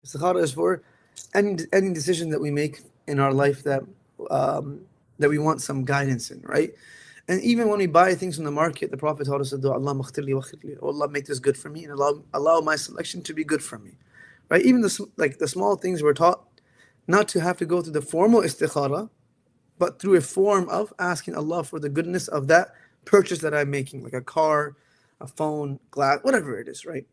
Istikhara is for any decision that we make in our life that we want some guidance in, right? And even when we buy things from the market, the Prophet taught us to do Allah makhtirli wa khirli. Oh Allah, make this good for me, and allow my selection to be good for me, right? Even the small things we're taught not to have to go through the formal istikhara, but through a form of asking Allah for the goodness of that purchase that I'm making, like a car, a phone, glass, whatever it is, right?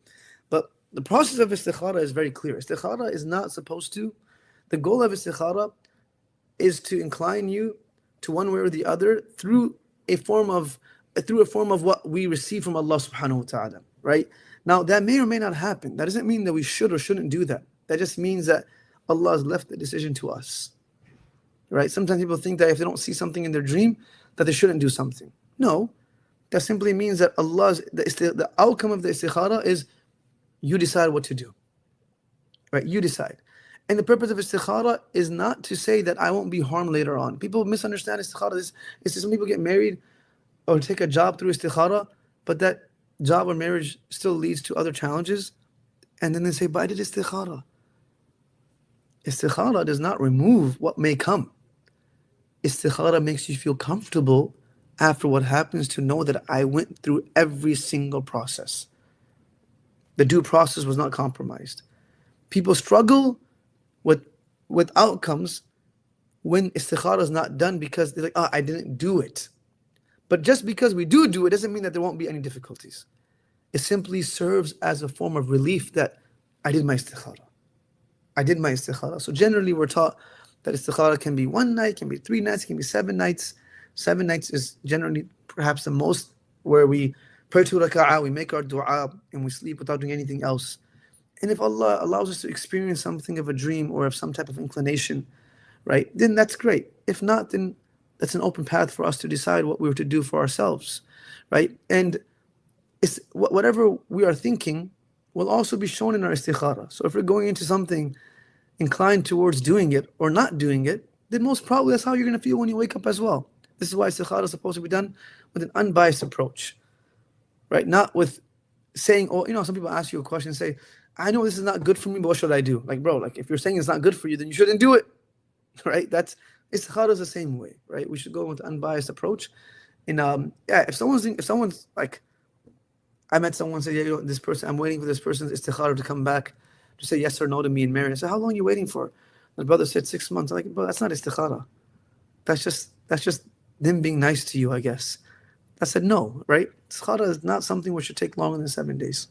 But the process of istikhara is very clear. Istikhara is not supposed to, the goal of istikhara is to incline you to one way or the other through a form of what we receive from Allah subhanahu wa ta'ala, right? Now that may or may not happen. That doesn't mean that we should or shouldn't do that. That just means that Allah has left the decision to us, right? Sometimes people think that if they don't see something in their dream, that they shouldn't do something. No, that simply means that the outcome of the istikhara is you decide what to do, right? You decide. And the purpose of istikhara is not to say that I won't be harmed later on. People misunderstand istikhara. Some people get married or take a job through istikhara, but that job or marriage still leads to other challenges. And then they say, but I did istikhara. Istikhara does not remove what may come. Istikhara makes you feel comfortable after what happens to know that I went through every single process. The due process was not compromised. People struggle with outcomes when istikhara is not done because they're like, oh, I didn't do it. But just because we do it doesn't mean that there won't be any difficulties. It simply serves as a form of relief that I did my istikhara. I did my istikhara. So generally we're taught that istikhara can be 1 night, can be 3 nights, can be 7 nights. 7 nights is generally perhaps the most, where we pray 2 raka'ah, we make our dua, and we sleep without doing anything else. And if Allah allows us to experience something of a dream or of some type of inclination, right, then that's great. If not, then that's an open path for us to decide what we were to do for ourselves, right? And it's whatever we are thinking will also be shown in our istikhara. So if we're going into something inclined towards doing it or not doing it, then most probably that's how you're going to feel when you wake up as well. This is why istikhara is supposed to be done with an unbiased approach, right? Not with saying, oh, some people ask you a question and say, I know this is not good for me, but what should I do? Like, bro, if you're saying it's not good for you, then you shouldn't do it, right? That's istikhara is the same way, right? We should go with an unbiased approach. And if someone's like, I met someone say, yeah, this person, I'm waiting for this person's istikhara to come back to say yes or no to me in marriage. I said, how long are you waiting for? My brother said 6 months. I'm like, bro, that's not istikhara. That's just them being nice to you, I guess. I said, no, right? Istikhara is not something which should take longer than 7 days.